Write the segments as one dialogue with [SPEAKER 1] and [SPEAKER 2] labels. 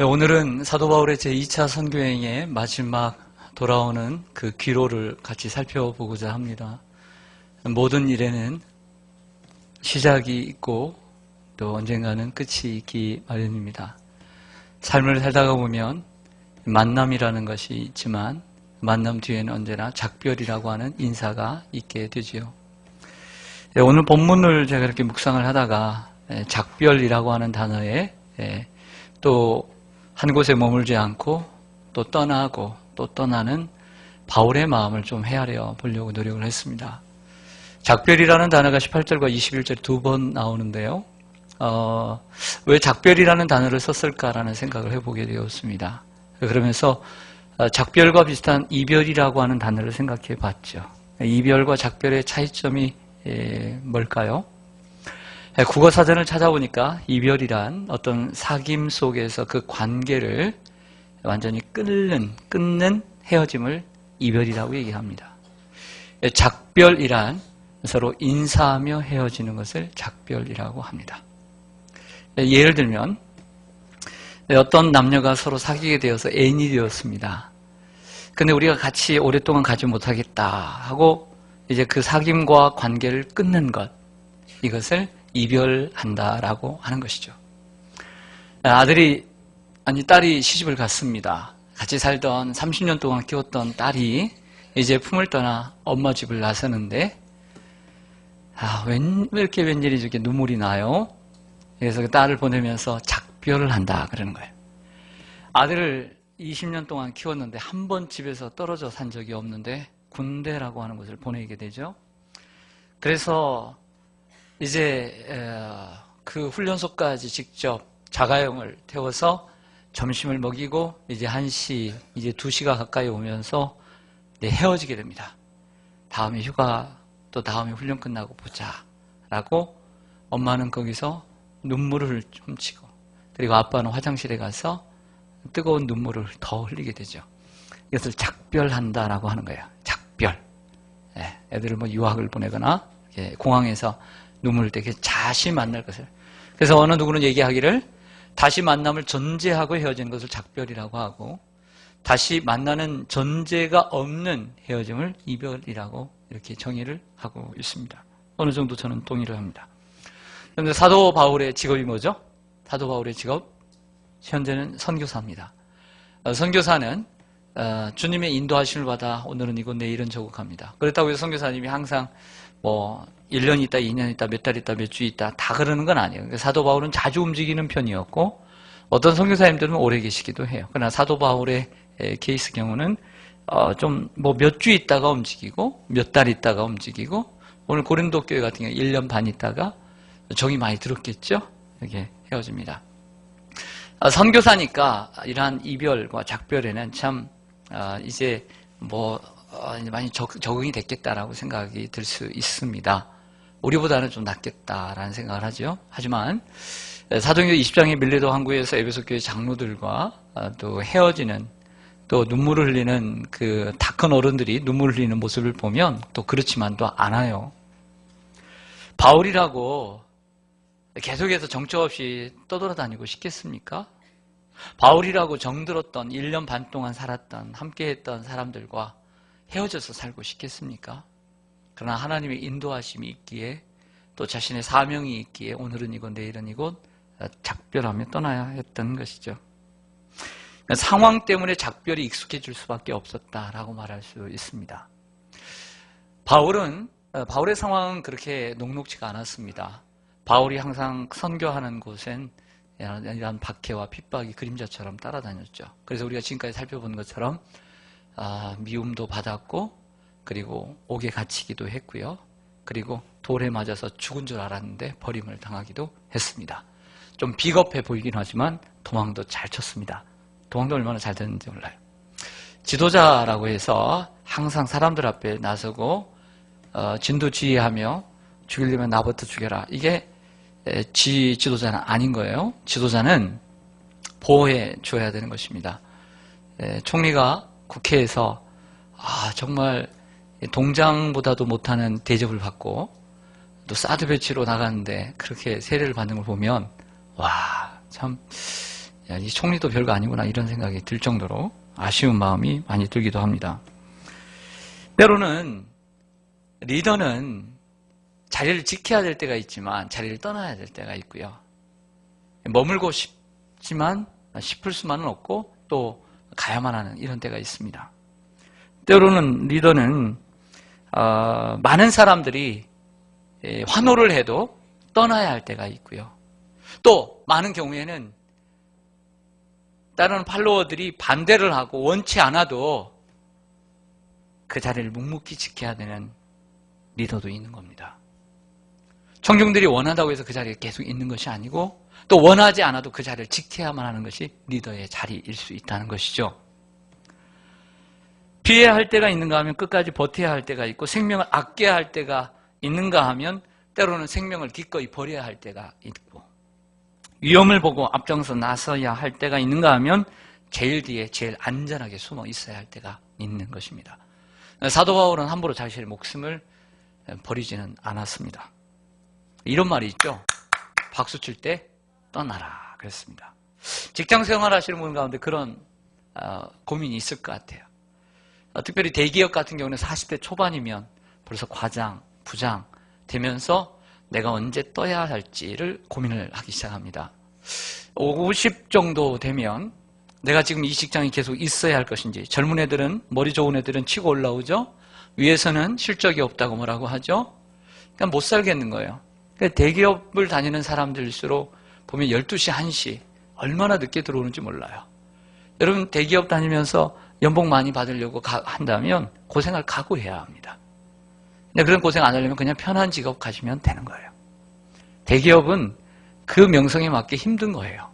[SPEAKER 1] 오늘은 사도 바울의 제2차 선교행의 마지막 돌아오는 그 기로를 같이 살펴보고자 합니다. 모든 일에는 시작이 있고 또 언젠가는 끝이 있기 마련입니다. 삶을 살다가 보면 만남이라는 것이 있지만 만남 뒤에는 언제나 작별이라고 하는 인사가 있게 되지요. 오늘 본문을 제가 이렇게 묵상을 하다가 작별이라고 하는 단어에 또 한 곳에 머물지 않고 또 떠나고 또 떠나는 바울의 마음을 좀 헤아려 보려고 노력을 했습니다. 작별이라는 단어가 18절과 21절에 두 번 나오는데요. 왜 작별이라는 단어를 썼을까라는 생각을 해보게 되었습니다. 그러면서 작별과 비슷한 이별이라고 하는 단어를 생각해 봤죠. 이별과 작별의 차이점이 뭘까요? 국어사전을 찾아보니까 이별이란 어떤 사귐 속에서 그 관계를 완전히 끊는 헤어짐을 이별이라고 얘기합니다. 작별이란 서로 인사하며 헤어지는 것을 작별이라고 합니다. 예를 들면 어떤 남녀가 서로 사귀게 되어서 애인이 되었습니다. 근데 우리가 같이 오랫동안 가지 못하겠다 하고 이제 그 사귐과 관계를 끊는 것, 이것을 이별한다라고 하는 것이죠. 딸이 시집을 갔습니다. 같이 살던 30년 동안 키웠던 딸이 이제 품을 떠나 엄마 집을 나서는데 왜 이렇게 웬일이 저렇게 눈물이 나요? 그래서 그 딸을 보내면서 작별을 한다 그러는 거예요. 아들을 20년 동안 키웠는데 한 번 집에서 떨어져 산 적이 없는데 군대라고 하는 곳을 보내게 되죠. 그래서 이제 그 훈련소까지 직접 자가용을 태워서 점심을 먹이고 이제 1시, 이제 2시가 가까이 오면서 헤어지게 됩니다. 다음에 휴가, 또 다음에 훈련 끝나고 보자 라고 엄마는 거기서 눈물을 훔치고, 그리고 아빠는 화장실에 가서 뜨거운 눈물을 더 흘리게 되죠. 이것을 작별한다라고 하는 거예요. 작별. 애들을 유학을 보내거나 공항에서 눈물을 되게 다시 만날 것을. 그래서 어느 누구는 얘기하기를 다시 만남을 전제하고 헤어지는 것을 작별이라고 하고, 다시 만나는 전제가 없는 헤어짐을 이별이라고 이렇게 정의를 하고 있습니다. 어느 정도 저는 동의를 합니다. 그런데 사도 바울의 직업이 뭐죠? 사도 바울의 직업, 현재는 선교사입니다. 선교사는 주님의 인도하심을 받아 오늘은 이곳 내일은 저곳 갑니다. 그렇다고 해서 선교사님이 항상 1년 있다, 2년 있다, 몇 달 있다, 몇 주 있다 다 그러는 건 아니에요. 사도 바울은 자주 움직이는 편이었고 어떤 선교사님들은 오래 계시기도 해요. 그러나 사도 바울의 케이스 경우는 좀 몇 주 있다가 움직이고 몇 달 있다가 움직이고, 오늘 고린도 교회 같은 경우 1년 반 있다가 정이 많이 들었겠죠? 이렇게 헤어집니다. 선교사니까 이러한 이별과 작별에는 참 이제 많이 적응이 됐겠다라고 생각이 들 수 있습니다. 우리보다는 좀 낫겠다라는 생각을 하죠. 하지만 사도행전 20장의 밀레도 항구에서 에베소 교회 장로들과 또 헤어지는, 또 눈물을 흘리는 그 다 큰 어른들이 눈물을 흘리는 모습을 보면 또 그렇지만도 않아요. 바울이라고 계속해서 정처 없이 떠돌아다니고 싶겠습니까? 바울이라고 정들었던 1년 반 동안 살았던, 함께했던 사람들과 헤어져서 살고 싶겠습니까? 그러나 하나님의 인도하심이 있기에, 또 자신의 사명이 있기에 오늘은 이곳 내일은 이곳 작별하며 떠나야 했던 것이죠. 상황 때문에 작별이 익숙해질 수밖에 없었다라고 말할 수 있습니다. 바울의 상황은 그렇게 녹록지가 않았습니다. 바울이 항상 선교하는 곳엔 이런 박해와 핍박이 그림자처럼 따라다녔죠. 그래서 우리가 지금까지 살펴본 것처럼 미움도 받았고, 그리고 옥에 갇히기도 했고요. 그리고 돌에 맞아서 죽은 줄 알았는데 버림을 당하기도 했습니다. 좀 비겁해 보이긴 하지만 도망도 잘 쳤습니다. 도망도 얼마나 잘 됐는지 몰라요. 지도자라고 해서 항상 사람들 앞에 나서고 진두지휘하며 죽이려면 나부터 죽여라, 이게 지도자는 아닌 거예요. 지도자는 보호해 줘야 되는 것입니다. 총리가 국회에서 정말 동장보다도 못하는 대접을 받고 또 사드 배치로 나가는데 그렇게 세례를 받는 걸 보면 참 야, 이 총리도 별거 아니구나 이런 생각이 들 정도로 아쉬운 마음이 많이 들기도 합니다. 때로는 리더는 자리를 지켜야 될 때가 있지만 자리를 떠나야 될 때가 있고요. 머물고 싶지만 싶을 수만은 없고 또 가야만 하는 이런 때가 있습니다. 때로는 리더는 많은 사람들이 환호를 해도 떠나야 할 때가 있고요. 또 많은 경우에는 다른 팔로워들이 반대를 하고 원치 않아도 그 자리를 묵묵히 지켜야 되는 리더도 있는 겁니다. 청중들이 원한다고 해서 그 자리에 계속 있는 것이 아니고 또 원하지 않아도 그 자리를 지켜야만 하는 것이 리더의 자리일 수 있다는 것이죠. 피해야 할 때가 있는가 하면 끝까지 버텨야 할 때가 있고 생명을 아껴야 할 때가 있는가 하면 때로는 생명을 기꺼이 버려야 할 때가 있고 위험을 보고 앞장서 나서야 할 때가 있는가 하면 제일 뒤에 제일 안전하게 숨어 있어야 할 때가 있는 것입니다. 사도 바울은 함부로 자신의 목숨을 버리지는 않았습니다. 이런 말이 있죠. 박수 칠 때 떠나라 그랬습니다. 직장 생활 하시는 분 가운데 그런 고민이 있을 것 같아요. 특별히 대기업 같은 경우는 40대 초반이면 벌써 과장, 부장 되면서 내가 언제 떠야 할지를 고민을 하기 시작합니다. 50 정도 되면 내가 지금 이 직장에 계속 있어야 할 것인지, 젊은 애들은, 머리 좋은 애들은 치고 올라오죠. 위에서는 실적이 없다고 뭐라고 하죠. 그러니까 못 살겠는 거예요. 그러니까 대기업을 다니는 사람들일수록 보면 12시, 1시 얼마나 늦게 들어오는지 몰라요. 여러분 대기업 다니면서 연봉 많이 받으려고 한다면 고생할 각오해야 합니다. 근데 그런 고생 안 하려면 그냥 편한 직업 가시면 되는 거예요. 대기업은 그 명성에 맞게 힘든 거예요.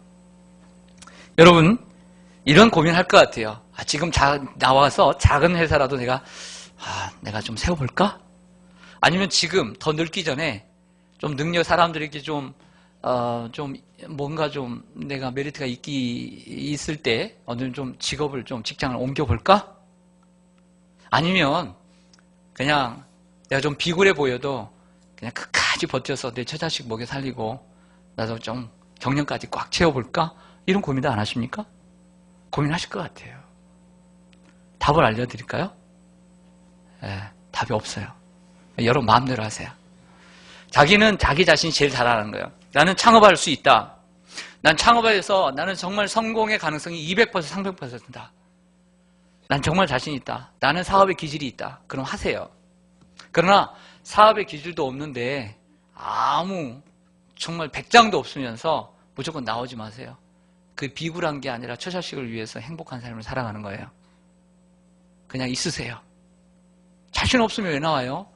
[SPEAKER 1] 여러분 이런 고민할 것 같아요. 지금 나와서 작은 회사라도 내가 좀 세워볼까? 아니면 지금 더 늙기 전에 좀 능력 사람들에게 좀 뭔가 좀 내가 메리트가 있을 때 어느 좀 직장을 옮겨볼까? 아니면 그냥 내가 좀 비굴해 보여도 그냥 끝까지 버텨서 내 처자식 먹여 살리고 나도 좀 경력까지 꽉 채워볼까? 이런 고민도 안 하십니까? 고민하실 것 같아요. 답을 알려드릴까요? 답이 없어요. 여러분 마음대로 하세요. 자기는 자기 자신이 제일 잘 아는 거예요. 나는 창업할 수 있다. 난 창업해서 나는 정말 성공의 가능성이 200%, 300%다. 난 정말 자신 있다. 나는 사업의 기질이 있다. 그럼 하세요. 그러나 사업의 기질도 없는데 정말 100장도 없으면서 무조건 나오지 마세요. 그 비굴한 게 아니라 처자식을 위해서 행복한 삶을 살아가는 거예요. 그냥 있으세요. 자신 없으면 왜 나와요?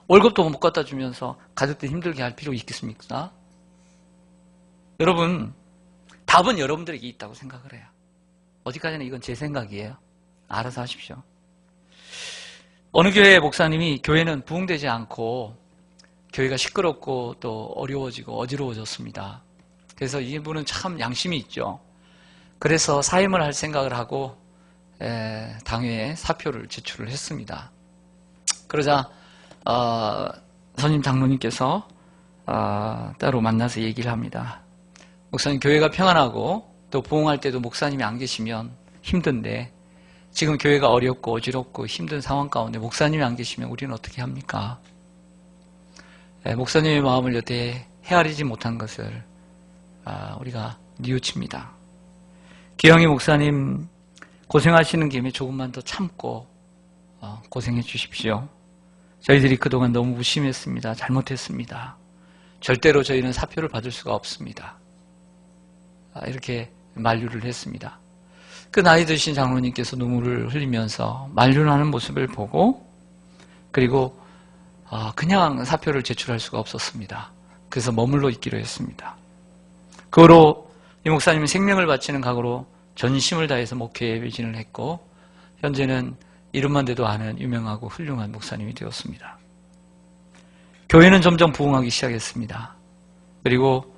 [SPEAKER 1] 월급도 못 갖다 주면서 가족들 힘들게 할 필요 있겠습니까? 여러분, 답은 여러분들에게 있다고 생각을 해요. 어디까지나 이건 제 생각이에요. 알아서 하십시오. 어느 교회 목사님이 교회는 부흥되지 않고 교회가 시끄럽고 또 어려워지고 어지러워졌습니다. 그래서 이분은 참 양심이 있죠. 그래서 사임을 할 생각을 하고 당회에 사표를 제출을 했습니다. 그러자 선임 장로님께서 따로 만나서 얘기를 합니다. 목사님, 교회가 평안하고 또 부흥할 때도 목사님이 안 계시면 힘든데 지금 교회가 어렵고 어지럽고 힘든 상황 가운데 목사님이 안 계시면 우리는 어떻게 합니까? 목사님의 마음을 여태 헤아리지 못한 것을 우리가 뉘우칩니다. 기영희 목사님 고생하시는 김에 조금만 더 참고 고생해 주십시오. 저희들이 그동안 너무 무심했습니다. 잘못했습니다. 절대로 저희는 사표를 받을 수가 없습니다. 이렇게 만류를 했습니다. 그 나이 드신 장로님께서 눈물을 흘리면서 만류하는 모습을 보고 그리고 그냥 사표를 제출할 수가 없었습니다. 그래서 머물러 있기로 했습니다. 그 후로 이 목사님은 생명을 바치는 각오로 전심을 다해서 목회에 매진을 했고 현재는 이름만 대도 아는 유명하고 훌륭한 목사님이 되었습니다. 교회는 점점 부흥하기 시작했습니다. 그리고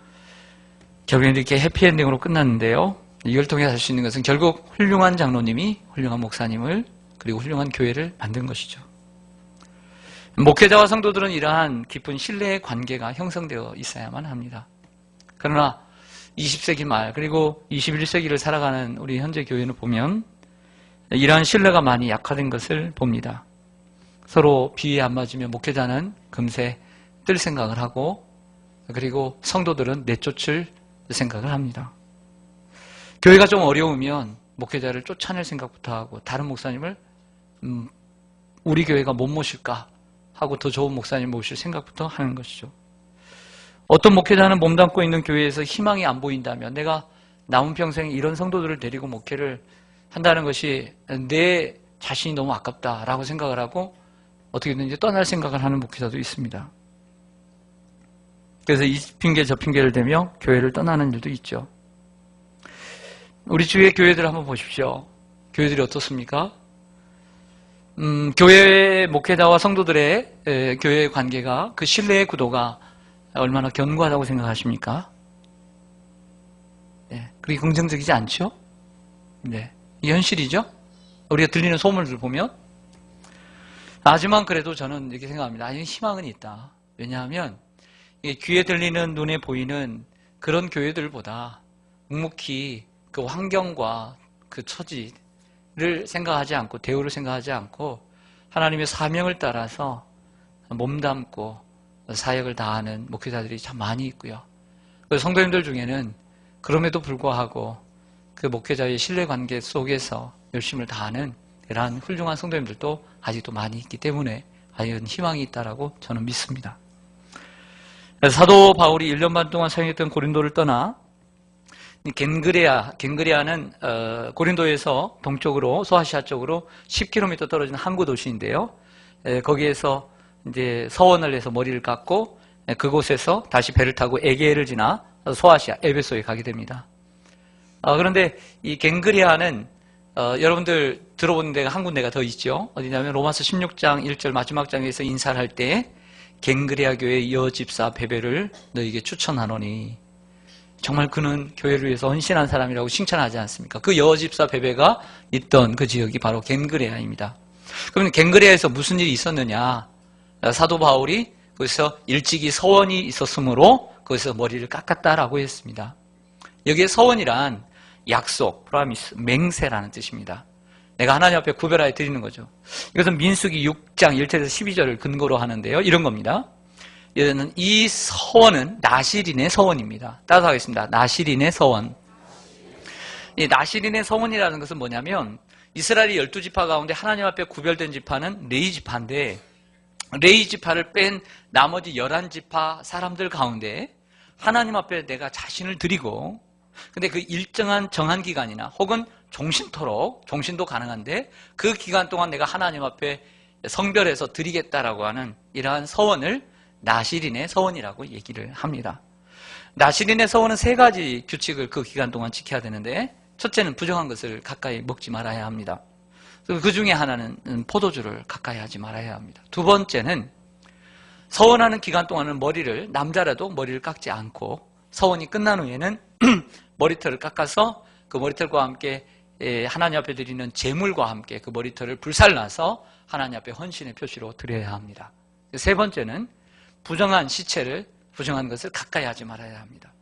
[SPEAKER 1] 결국엔 이렇게 해피엔딩으로 끝났는데요. 이걸 통해 알 수 있는 것은 결국 훌륭한 장로님이 훌륭한 목사님을 그리고 훌륭한 교회를 만든 것이죠. 목회자와 성도들은 이러한 깊은 신뢰의 관계가 형성되어 있어야만 합니다. 그러나 20세기 말 그리고 21세기를 살아가는 우리 현재 교회는 보면 이러한 신뢰가 많이 약화된 것을 봅니다. 서로 비위에 안 맞으면 목회자는 금세 뜰 생각을 하고 그리고 성도들은 내쫓을 생각을 합니다. 교회가 좀 어려우면 목회자를 쫓아낼 생각부터 하고 다른 목사님을 우리 교회가 못 모실까 하고 더 좋은 목사님 모실 생각부터 하는 것이죠. 어떤 목회자는 몸담고 있는 교회에서 희망이 안 보인다면 내가 남은 평생 이런 성도들을 데리고 목회를 한다는 것이 내 자신이 너무 아깝다라고 생각을 하고 어떻게든지 떠날 생각을 하는 목회자도 있습니다. 그래서 이 핑계 저 핑계를 대며 교회를 떠나는 일도 있죠. 우리 주위의 교회들 한번 보십시오. 교회들이 어떻습니까? 교회 목회자와 성도들의 교회의 관계가 그 신뢰의 구도가 얼마나 견고하다고 생각하십니까? 네, 그렇게 긍정적이지 않죠? 네, 이게 현실이죠? 우리가 들리는 소문을 보면. 하지만 그래도 저는 이렇게 생각합니다. 아니, 희망은 있다. 왜냐하면 귀에 들리는 눈에 보이는 그런 교회들보다 묵묵히 그 환경과 그 처지를 생각하지 않고 대우를 생각하지 않고 하나님의 사명을 따라서 몸담고 사역을 다하는 목회자들이 참 많이 있고요. 성도님들 중에는 그럼에도 불구하고 그 목회자의 신뢰관계 속에서 열심을 다하는 이러한 훌륭한 성도님들도 아직도 많이 있기 때문에 과연 희망이 있다라고 저는 믿습니다. 사도 바울이 1년 반 동안 사용했던 고린도를 떠나 겐그레아는 고린도에서 동쪽으로 소아시아 쪽으로 10km 떨어진 항구 도시인데요. 거기에서 이제 서원을 해서 머리를 깎고 그곳에서 다시 배를 타고 에게해를 지나 소아시아 에베소에 가게 됩니다. 그런데 이 겐그레아는 여러분들 들어본 데가 한 군데가 더 있죠. 어디냐면 로마서 16장 1절 마지막 장에서 인사를 할 때 겐그레아 교회 여집사 베베를 너에게 추천하노니, 정말 그는 교회를 위해서 헌신한 사람이라고 칭찬하지 않습니까? 그 여집사 베베가 있던 그 지역이 바로 겐그레아입니다. 그러면 겐그레아에서 무슨 일이 있었느냐? 사도 바울이 거기서 일찍이 서원이 있었으므로 거기서 머리를 깎았다라고 했습니다. 여기에 서원이란 약속, 프라미스, 맹세라는 뜻입니다. 내가 하나님 앞에 구별하여 드리는 거죠. 이것은 민수기 6장 1절에서 12절을 근거로 하는데요. 이런 겁니다. 이 서원은 나실인의 서원입니다. 따라서 하겠습니다. 나실인의 서원. 이 나실인의 서원이라는 것은 뭐냐면 이스라엘의 12지파 가운데 하나님 앞에 구별된 지파는 레위 지파인데 레위 지파를 뺀 나머지 11지파 사람들 가운데 하나님 앞에 내가 자신을 드리고, 근데 그 일정한 정한 기간이나 혹은 종신토록, 종신도 가능한데 그 기간 동안 내가 하나님 앞에 성별해서 드리겠다라고 하는 이러한 서원을 나실인의 서원이라고 얘기를 합니다. 나실인의 서원은 3가지 규칙을 그 기간 동안 지켜야 되는데, 첫째는 부정한 것을 가까이 먹지 말아야 합니다. 그 중에 하나는 포도주를 가까이 하지 말아야 합니다. 두 번째는 서원하는 기간 동안은 남자라도 머리를 깎지 않고 서원이 끝난 후에는 머리털을 깎아서 그 머리털과 함께 하나님 앞에 드리는 제물과 함께 그 머리털을 불살라서 하나님 앞에 헌신의 표시로 드려야 합니다. 세 번째는 부정한 것을 가까이 하지 말아야 합니다.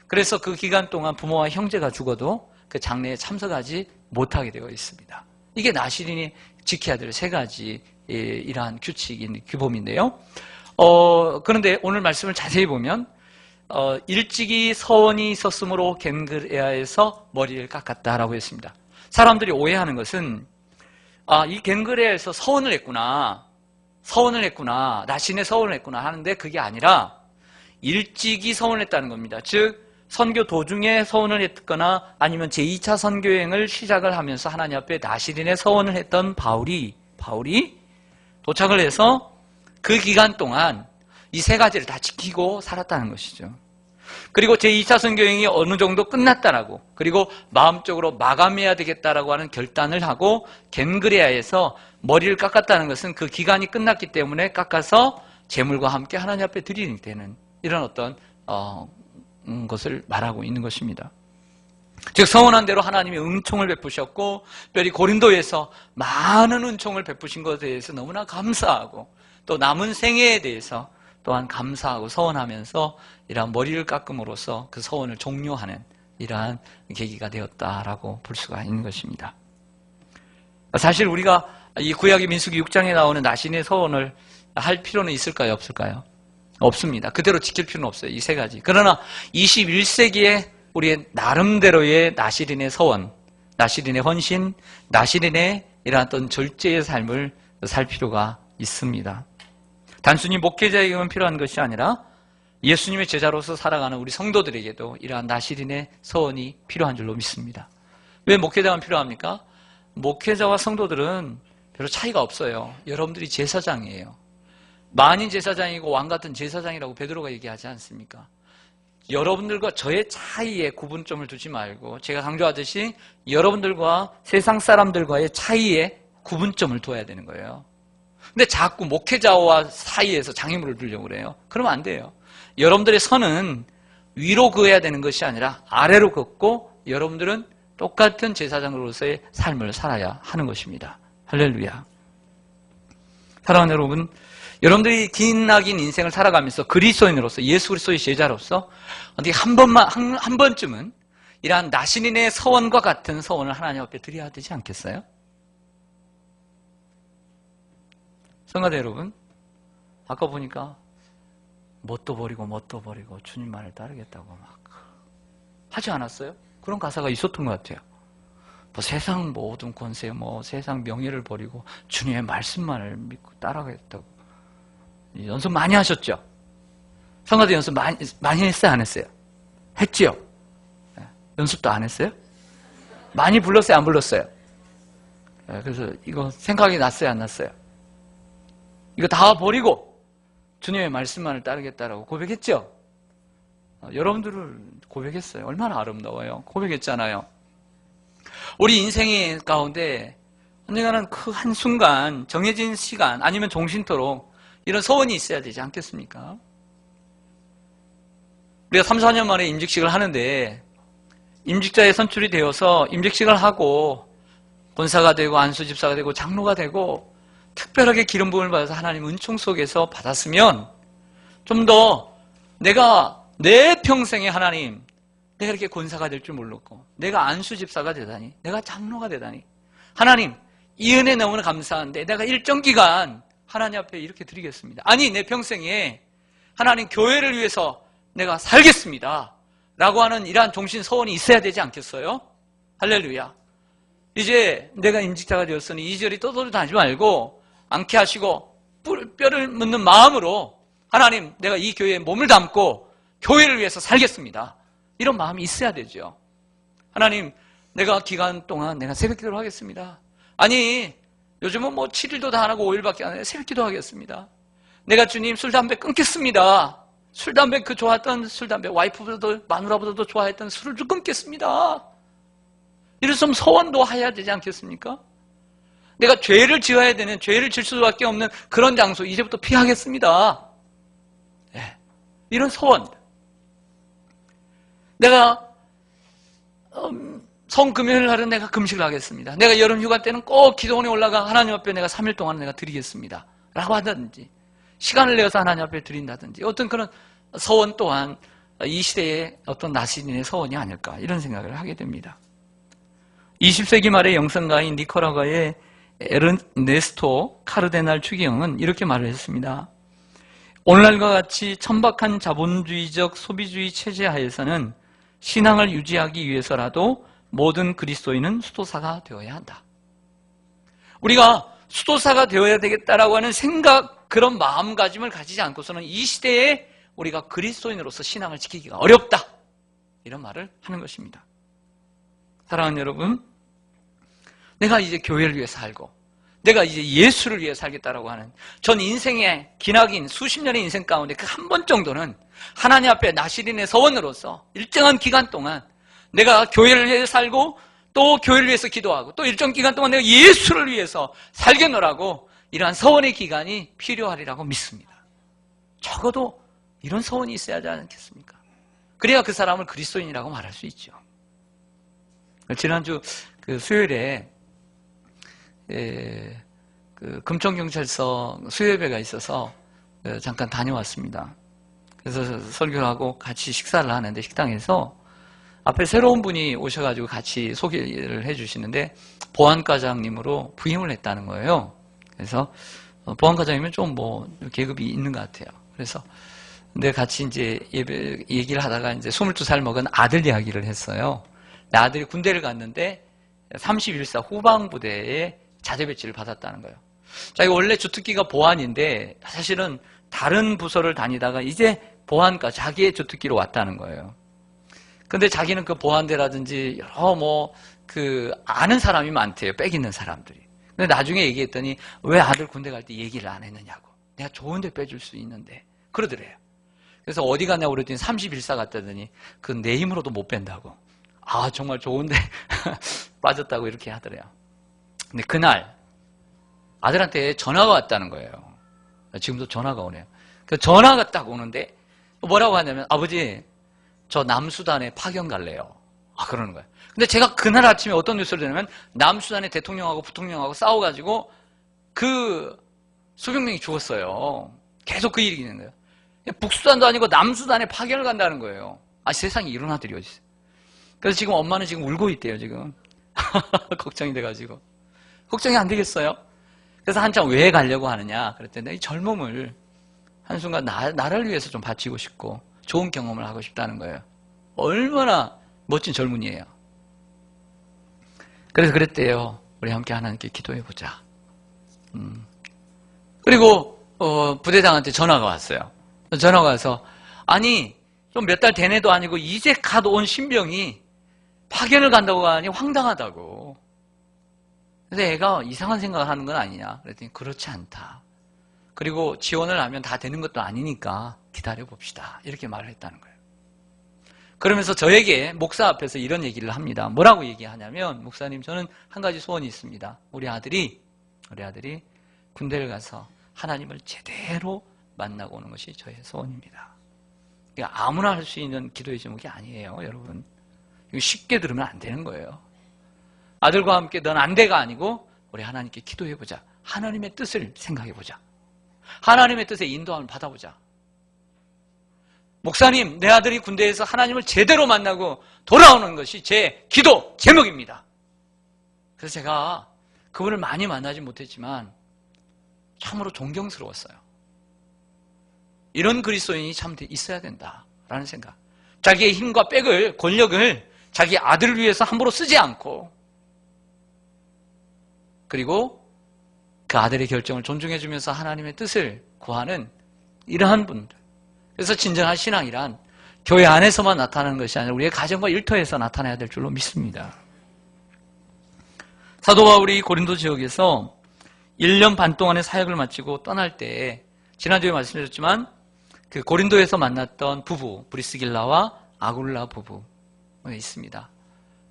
[SPEAKER 1] 그래서 그 기간 동안 부모와 형제가 죽어도 그 장례에 참석하지 못하게 되어 있습니다. 이게 나실인이 지켜야 될 3가지 이러한 규칙인 규범인데요. 그런데 오늘 말씀을 자세히 보면 일찍이 서원이 있었으므로 겐그레아에서 머리를 깎았다라고 했습니다. 사람들이 오해하는 것은 이 겐그레아에서 서원을 했구나, 나신의 서원을 했구나 하는데 그게 아니라 일찍이 서원을 했다는 겁니다. 즉 선교 도중에 서원을 했거나 아니면 제2차 선교행을 시작을 하면서 하나님 앞에 나실인의 서원을 했던 바울이 도착을 해서 그 기간 동안 이 3가지를 다 지키고 살았다는 것이죠. 그리고 제2차 선교행이 어느 정도 끝났다라고, 그리고 마음적으로 마감해야 되겠다라고 하는 결단을 하고 겐그레아에서 머리를 깎았다는 것은 그 기간이 끝났기 때문에 깎아서 제물과 함께 하나님 앞에 드리는 되는 이런 어떤 것을 말하고 있는 것입니다. 즉 서원한 대로 하나님이 은총을 베푸셨고 특별히 고린도에서 많은 은총을 베푸신 것에 대해서 너무나 감사하고 또 남은 생애에 대해서 또한 감사하고 서원하면서 이러한 머리를 깎음으로써 그 서원을 종료하는 이러한 계기가 되었다라고 볼 수가 있는 것입니다. 사실 우리가 이 구약의 민수기 6장에 나오는 나신의 서원을 할 필요는 있을까요? 없을까요? 없습니다. 그대로 지킬 필요는 없어요. 이 세 가지. 그러나 21세기에 우리의 나름대로의 나시린의 서원, 나시린의 헌신, 나시린의 이러한 어떤 절제의 삶을 살 필요가 있습니다. 단순히 목회자에게만 필요한 것이 아니라 예수님의 제자로서 살아가는 우리 성도들에게도 이러한 나시린의 서원이 필요한 줄로 믿습니다. 왜 목회자만 필요합니까? 목회자와 성도들은 별로 차이가 없어요. 여러분들이 제사장이에요. 만인 제사장이고 왕 같은 제사장이라고 베드로가 얘기하지 않습니까? 여러분들과 저의 차이에 구분점을 두지 말고 제가 강조하듯이 여러분들과 세상 사람들과의 차이에 구분점을 둬야 되는 거예요. 근데 자꾸 목회자와 사이에서 장애물을 두려고 그래요. 그러면 안 돼요. 여러분들의 선은 위로 그어야 되는 것이 아니라 아래로 긋고 여러분들은 똑같은 제사장으로서의 삶을 살아야 하는 것입니다. 할렐루야. 사랑하는 여러분, 여러분들이 기나긴 인생을 살아가면서 그리스도인으로서 예수 그리스도의 제자로서 어떻게 한 번쯤은 이러한 나신인의 서원과 같은 서원을 하나님 앞에 드려야 되지 않겠어요? 성가대 여러분, 아까 보니까 뭣도 버리고 주님만을 따르겠다고 막 하지 않았어요? 그런 가사가 있었던 것 같아요. 뭐 세상 모든 권세, 세상 명예를 버리고 주님의 말씀만을 믿고 따라가겠다고. 연습 많이 하셨죠? 성가대 연습 많이 했어요? 안 했어요? 했지요? 연습도 안 했어요? 많이 불렀어요? 안 불렀어요? 그래서 이거 생각이 났어요? 안 났어요? 이거 다 버리고 주님의 말씀만을 따르겠다라고 고백했죠? 여러분들을 고백했어요. 얼마나 아름다워요. 고백했잖아요. 우리 인생의 가운데 언젠가는 그 한순간 정해진 시간 아니면 종신토록 이런 서원이 있어야 되지 않겠습니까? 우리가 3, 4년 만에 임직식을 하는데 임직자에 선출이 되어서 임직식을 하고 권사가 되고 안수집사가 되고 장로가 되고 특별하게 기름 부음을 받아서 하나님 은총 속에서 받았으면 좀 더 내가 내 평생에 하나님 내가 이렇게 권사가 될 줄 몰랐고 내가 안수집사가 되다니 내가 장로가 되다니 하나님 이 은혜 너무나 감사한데 내가 일정 기간 하나님 앞에 이렇게 드리겠습니다. 아니 내 평생에 하나님 교회를 위해서 내가 살겠습니다 라고 하는 이러한 종신 서원이 있어야 되지 않겠어요? 할렐루야. 이제 내가 임직자가 되었으니 이리저리 떠돌아다니지 말고 않게 하시고 뼈를 묻는 마음으로 하나님 내가 이 교회에 몸을 담고 교회를 위해서 살겠습니다. 이런 마음이 있어야 되죠. 하나님 내가 기간 동안 내가 새벽 기도를 하겠습니다. 아니 요즘은 7일도 다 안 하고 5일밖에 안 해요. 새벽 기도 하겠습니다. 내가 주님 술 담배 끊겠습니다. 술 담배 좋아했던 술 담배 와이프보다도 마누라보다도 좋아했던 술을 좀 끊겠습니다. 이래서 서원도 해야 되지 않겠습니까? 내가 죄를 지어야 되는 죄를 질 수밖에 없는 그런 장소 이제부터 피하겠습니다. 네. 이런 서원. 내가 성금요일 날은 내가 금식을 하겠습니다. 내가 여름 휴가 때는 꼭 기도원에 올라가 하나님 앞에 내가 3일 동안 내가 드리겠습니다. 라고 한다든지 시간을 내어서 하나님 앞에 드린다든지 어떤 그런 서원 또한 이 시대의 어떤 나시린의 서원이 아닐까 이런 생각을 하게 됩니다. 20세기 말의 영성가인 니카라과의 에르네스토 카르데날 추기경은 이렇게 말을 했습니다. 오늘날과 같이 천박한 자본주의적 소비주의 체제 하에서는 신앙을 유지하기 위해서라도 모든 그리스도인은 수도사가 되어야 한다. 우리가 수도사가 되어야 되겠다라고 하는 생각, 그런 마음가짐을 가지지 않고서는 이 시대에 우리가 그리스도인으로서 신앙을 지키기가 어렵다. 이런 말을 하는 것입니다. 사랑하는 여러분, 내가 이제 교회를 위해 살고 내가 이제 예수를 위해 살겠다라고 하는 전 인생의 기나긴 수십 년의 인생 가운데 그 한 번 정도는 하나님 앞에 나시린의 서원으로서 일정한 기간 동안 내가 교회를 위해 살고 또 교회를 위해서 기도하고 또 일정 기간 동안 내가 예수를 위해서 살겠노라고 이러한 서원의 기간이 필요하리라고 믿습니다. 적어도 이런 서원이 있어야 하지 않겠습니까? 그래야 그 사람을 그리스도인이라고 말할 수 있죠. 지난주 수요일에 그 금천경찰서 수요예배가 있어서 잠깐 다녀왔습니다. 그래서 설교하고 같이 식사를 하는데 식당에서 앞에 새로운 분이 오셔가지고 같이 소개를 해주시는데 보안과장님으로 부임을 했다는 거예요. 그래서 보안과장이면 좀 뭐 계급이 있는 것 같아요. 그래서 근데 같이 이제 얘기를 하다가 이제 22살 먹은 아들 이야기를 했어요. 아들이 군대를 갔는데 31사 후방부대에 자대 배치를 받았다는 거예요. 자기가 원래 주특기가 보안인데 사실은 다른 부서를 다니다가 이제 보안과 자기의 주특기로 왔다는 거예요. 근데 자기는 그 보안대라든지 여러 아는 사람이 많대요. 빽 있는 사람들이. 근데 나중에 얘기했더니 왜 아들 군대 갈 때 얘기를 안 했느냐고. 내가 좋은데 빼줄 수 있는데. 그러더래요. 그래서 어디 가냐고 그랬더니 31사 갔다더니 그 내 힘으로도 못 뺀다고. 아, 정말 좋은데 빠졌다고 이렇게 하더래요. 근데 그날 아들한테 전화가 왔다는 거예요. 지금도 전화가 오네요. 그 전화가 딱 오는데 뭐라고 하냐면 아버지 저 남수단에 파견 갈래요. 아, 그러는 거예요. 근데 제가 그날 아침에 어떤 뉴스를 들으면 남수단의 대통령하고 부통령하고 싸워가지고 그 수백명이 죽었어요. 계속 그 일이 있는 거예요. 북수단도 아니고 남수단에 파견을 간다는 거예요. 아, 세상에 이런 아들이 어디 있어요. 그래서 지금 엄마는 지금 울고 있대요, 지금. 걱정이 돼가지고. 걱정이 안 되겠어요? 그래서 한참 왜 가려고 하느냐? 그랬더니 이 젊음을 한순간 나를 위해서 좀 바치고 싶고 좋은 경험을 하고 싶다는 거예요. 얼마나 멋진 젊은이에요. 그래서 그랬대요. 우리 함께 하나님께 기도해보자. 그리고 부대장한테 전화가 왔어요. 전화가 와서 아니 좀 몇 달 된 애도 아니고 이제 갓 온 신병이 파견을 간다고 하니 황당하다고. 그래서 애가 이상한 생각을 하는 건 아니냐. 그랬더니 그렇지 않다. 그리고 지원을 하면 다 되는 것도 아니니까 기다려봅시다. 이렇게 말을 했다는 거예요. 그러면서 저에게 목사 앞에서 이런 얘기를 합니다. 뭐라고 얘기하냐면 목사님 저는 한 가지 소원이 있습니다. 우리 아들이 군대를 가서 하나님을 제대로 만나고 오는 것이 저의 소원입니다. 그러니까 아무나 할 수 있는 기도의 제목이 아니에요, 여러분. 이거 쉽게 들으면 안 되는 거예요. 아들과 함께 넌 안 돼가 아니고 우리 하나님께 기도해보자. 하나님의 뜻을 생각해보자. 하나님의 뜻에 인도함을 받아보자. 목사님, 내 아들이 군대에서 하나님을 제대로 만나고 돌아오는 것이 제 기도 제목입니다. 그래서 제가 그분을 많이 만나지 못했지만 참으로 존경스러웠어요. 이런 그리스도인이 참 있어야 된다라는 생각. 자기의 힘과 빽을, 권력을 자기 아들을 위해서 함부로 쓰지 않고 그리고 그 아들의 결정을 존중해주면서 하나님의 뜻을 구하는 이러한 분들. 그래서 진정한 신앙이란 교회 안에서만 나타나는 것이 아니라 우리의 가정과 일터에서 나타나야 될 줄로 믿습니다. 사도 바울이 고린도 지역에서 1년 반 동안의 사역을 마치고 떠날 때 지난주에 말씀드렸지만 그 고린도에서 만났던 부부 브리스길라와 아굴라 부부가 있습니다.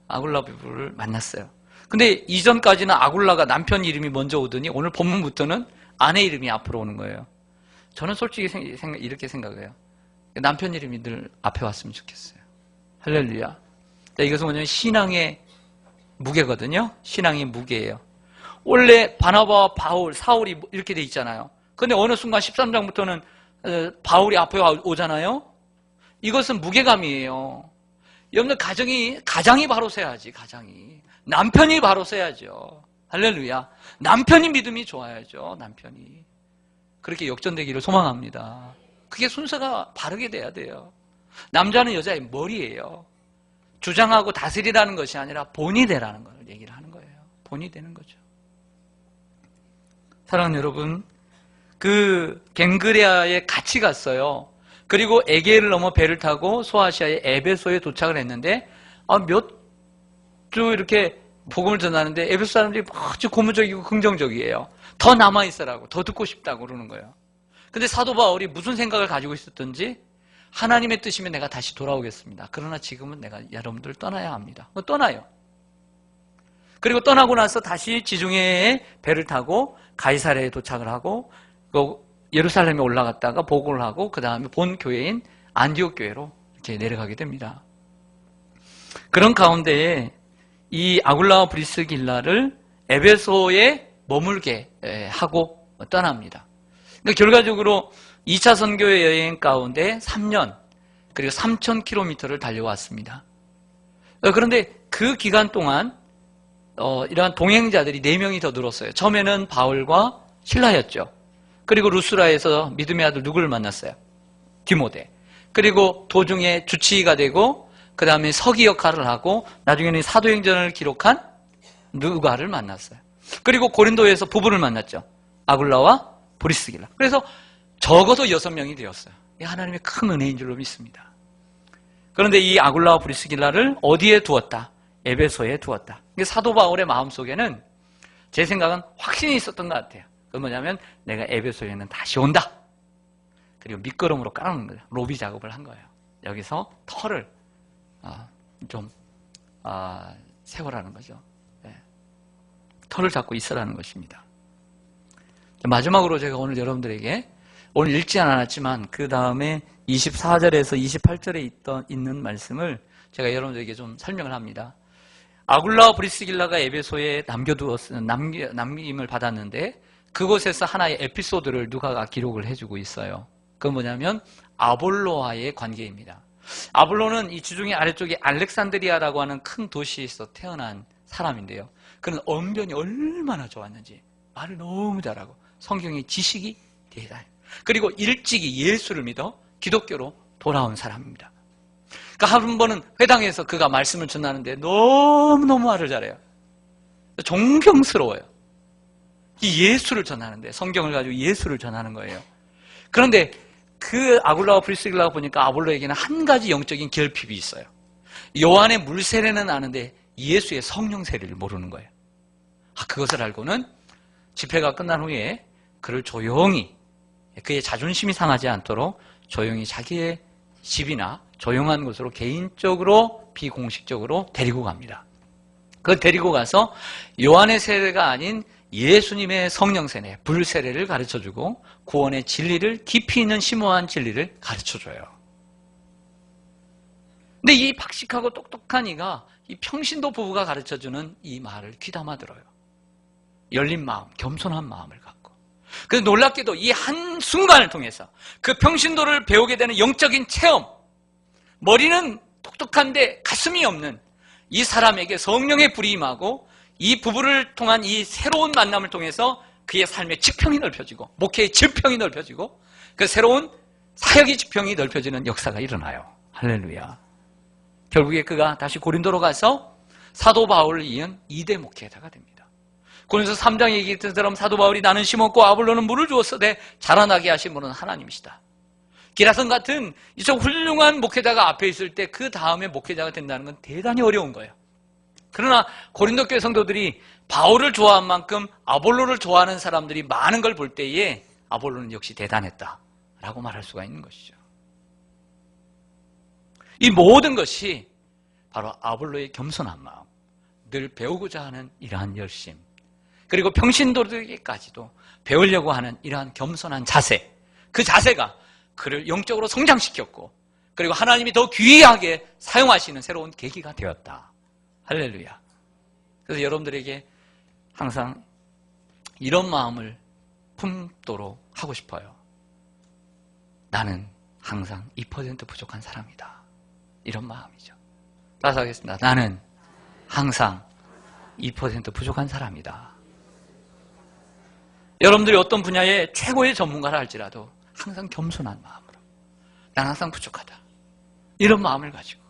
[SPEAKER 1] 아굴라 부부를 만났어요. 근데 이전까지는 아굴라가 남편 이름이 먼저 오더니 오늘 본문부터는 아내 이름이 앞으로 오는 거예요. 저는 솔직히 이렇게 생각해요. 남편 이름이 늘 앞에 왔으면 좋겠어요. 할렐루야. 이것은 뭐냐면 신앙의 무게거든요. 신앙의 무게예요. 원래 바나바와 바울, 사울이 이렇게 돼 있잖아요. 근데 어느 순간 13장부터는 바울이 앞에 오잖아요. 이것은 무게감이에요. 여러분들 가장이 바로 서야지, 가장이. 남편이 바로 서야죠. 할렐루야. 남편이 믿음이 좋아야죠, 남편이. 그렇게 역전되기를 소망합니다. 그게 순서가 바르게 돼야 돼요. 남자는 여자의 머리예요. 주장하고 다스리라는 것이 아니라 본이 되라는 걸 얘기를 하는 거예요. 본이 되는 거죠. 사랑하는 여러분, 그 갱그레아에 같이 갔어요. 그리고 에게를 넘어 배를 타고 소아시아의 에베소에 도착을 했는데 몇 주 이렇게 복음을 전하는데 에베소 사람들이 아주 고무적이고 긍정적이에요. 더 남아있으라고, 더 듣고 싶다고 그러는 거예요. 근데 사도 바울이 무슨 생각을 가지고 있었던지 하나님의 뜻이면 내가 다시 돌아오겠습니다. 그러나 지금은 내가 여러분들 떠나야 합니다. 떠나요. 그리고 떠나고 나서 다시 지중해에 배를 타고 가이사랴에 도착을 하고 예루살렘에 올라갔다가 복음을 하고 그 다음에 본 교회인 안디옥 교회로 이렇게 내려가게 됩니다. 그런 가운데에 이 아굴라와 브리스길라를 에베소에 머물게 하고 떠납니다. 그러니까 결과적으로 2차 선교의 여행 가운데 3년 그리고 3,000km를 달려왔습니다. 그런데 그 기간 동안 이러한 동행자들이 4명이 더 늘었어요. 처음에는 바울과 실라였죠. 그리고 루스라에서 믿음의 아들 누구를 만났어요? 디모데. 그리고 도중에 주치의가 되고 그 다음에 서기 역할을 하고 나중에는 사도행전을 기록한 누가를 만났어요. 그리고 고린도에서 부부를 만났죠. 아굴라와 브리스길라. 그래서 적어도 6명이 되었어요. 이 하나님의 큰 은혜인 줄로 믿습니다. 그런데 이 아굴라와 브리스길라를 어디에 두었다? 에베소에 두었다. 사도 바울의 마음속에는 제 생각은 확신이 있었던 것 같아요. 그건 뭐냐면 내가 에베소에는 다시 온다. 그리고 밑거름으로 깔아놓은 거예요. 로비 작업을 한 거예요. 여기서 터를 세우라는 거죠. 네. 터를 잡고 있으라는 것입니다. 마지막으로 제가 오늘 여러분들에게 오늘 읽지 않았지만 그 다음에 24절에서 28절에 있는 말씀을 제가 여러분들에게 좀 설명을 합니다. 아굴라와 브리스길라가 에베소에 남김을 받았는데 그곳에서 하나의 에피소드를 누가가 기록을 해주고 있어요. 그건 뭐냐면 아볼로와의 관계입니다. 아볼로는 이 지중해 아래쪽에 알렉산드리아라고 하는 큰 도시에서 태어난 사람인데요. 그는 언변이 얼마나 좋았는지 말을 너무 잘하고 성경의 지식이 대단해요. 그리고 일찍이 예수를 믿어 기독교로 돌아온 사람입니다. 그러니까 한 번은 회당에서 그가 말씀을 전하는데 너무너무 말을 잘해요. 존경스러워요. 이 예수를 전하는데 성경을 가지고 예수를 전하는 거예요. 그런데 그 아굴라와 브리스길라가 보니까 아볼로에게는 한 가지 영적인 결핍이 있어요. 요한의 물 세례는 아는데 예수의 성령 세례를 모르는 거예요. 그것을 알고는 집회가 끝난 후에 그를 조용히 그의 자존심이 상하지 않도록 조용히 자기의 집이나 조용한 곳으로 개인적으로 비공식적으로 데리고 갑니다. 그걸 데리고 가서 요한의 세례가 아닌 예수님의 성령 세례, 불 세례를 가르쳐주고 구원의 진리를 깊이 있는 심오한 진리를 가르쳐줘요. 근데 이 박식하고 똑똑한 이가 이 평신도 부부가 가르쳐주는 이 말을 귀담아 들어요. 열린 마음, 겸손한 마음을 갖고. 그래서 놀랍게도 이 한순간을 통해서 그 평신도를 배우게 되는 영적인 체험, 머리는 똑똑한데 가슴이 없는 이 사람에게 성령의 불이 임하고 이 부부를 통한 이 새로운 만남을 통해서 그의 삶의 지평이 넓혀지고 목회의 지평이 넓혀지고 그 새로운 사역의 지평이 넓혀지는 역사가 일어나요. 할렐루야. 결국에 그가 다시 고린도로 가서 사도 바울을 이은 2대 목회자가 됩니다. 고린도서 3장에 얘기했던 것처럼 사도 바울이 나는 심었고 아볼로는 물을 주었어 내 자라나게 하신 분은 하나님이시다. 기라성 같은 이쪽 훌륭한 목회자가 앞에 있을 때 그 다음에 목회자가 된다는 건 대단히 어려운 거예요. 그러나 고린도 교회 성도들이 바울을 좋아한 만큼 아볼로를 좋아하는 사람들이 많은 걸 볼 때에 아볼로는 역시 대단했다라고 말할 수가 있는 것이죠. 이 모든 것이 바로 아볼로의 겸손한 마음, 늘 배우고자 하는 이러한 열심, 그리고 평신도들에게까지도 배우려고 하는 이러한 겸손한 자세, 그 자세가 그를 영적으로 성장시켰고 그리고 하나님이 더 귀하게 사용하시는 새로운 계기가 되었다. 할렐루야. 그래서 여러분들에게 항상 이런 마음을 품도록 하고 싶어요. 나는 항상 2% 부족한 사람이다. 이런 마음이죠. 따라서 하겠습니다. 나는 항상 2% 부족한 사람이다. 여러분들이 어떤 분야의 최고의 전문가라 할지라도 항상 겸손한 마음으로 난 항상 부족하다. 이런 마음을 가지고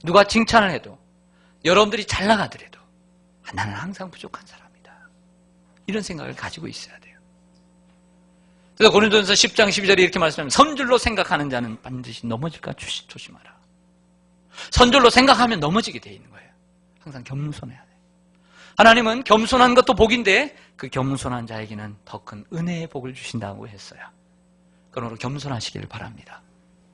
[SPEAKER 1] 누가 칭찬을 해도 여러분들이 잘 나가더라도 나는 항상 부족한 사람이다. 이런 생각을 가지고 있어야 돼요. 그래서 고린도전서 10장 12절에 이렇게 말씀합니다. 선줄로 생각하는 자는 반드시 넘어질까 조심하라. 선줄로 생각하면 넘어지게 돼 있는 거예요. 항상 겸손해야 돼요. 하나님은 겸손한 것도 복인데 그 겸손한 자에게는 더 큰 은혜의 복을 주신다고 했어요. 그러므로 겸손하시기를 바랍니다.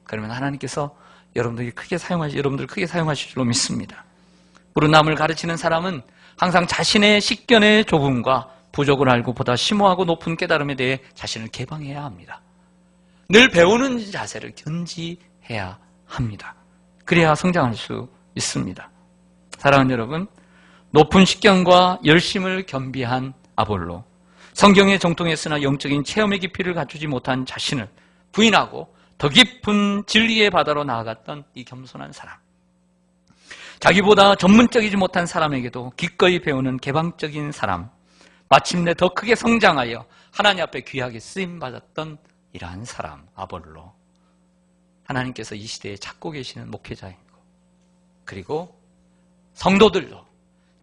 [SPEAKER 1] 그러면 하나님께서 여러분들 크게 사용하실 줄로 믿습니다. 우리 남을 가르치는 사람은 항상 자신의 식견의 조금과 부족을 알고 보다 심오하고 높은 깨달음에 대해 자신을 개방해야 합니다. 늘 배우는 자세를 견지해야 합니다. 그래야 성장할 수 있습니다. 사랑하는 여러분, 높은 식견과 열심을 겸비한 아볼로, 성경에 정통했으나 영적인 체험의 깊이를 갖추지 못한 자신을 부인하고 더 깊은 진리의 바다로 나아갔던 이 겸손한 사람. 자기보다 전문적이지 못한 사람에게도 기꺼이 배우는 개방적인 사람. 마침내 더 크게 성장하여 하나님 앞에 귀하게 쓰임받았던 이러한 사람, 아볼로. 하나님께서 이 시대에 찾고 계시는 목회자이고, 그리고 성도들도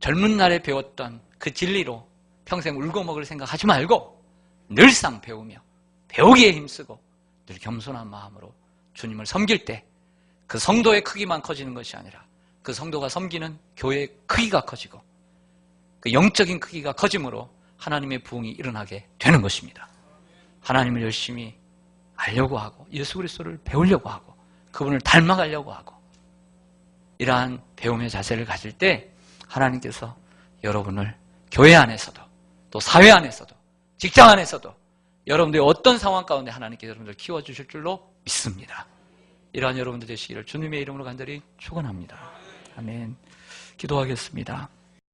[SPEAKER 1] 젊은 날에 배웠던 그 진리로 평생 울고 먹을 생각하지 말고 늘상 배우며 배우기에 힘쓰고 늘 겸손한 마음으로 주님을 섬길 때 그 성도의 크기만 커지는 것이 아니라 그 성도가 섬기는 교회의 크기가 커지고 그 영적인 크기가 커짐으로 하나님의 부흥이 일어나게 되는 것입니다. 하나님을 열심히 알려고 하고 예수 그리스도를 배우려고 하고 그분을 닮아가려고 하고 이러한 배움의 자세를 가질 때 하나님께서 여러분을 교회 안에서도 또 사회 안에서도 직장 안에서도 여러분들의 어떤 상황 가운데 하나님께서 여러분들을 키워주실 줄로 믿습니다. 이러한 여러분들 되시기를 주님의 이름으로 간절히 축원합니다. 아멘. 기도하겠습니다.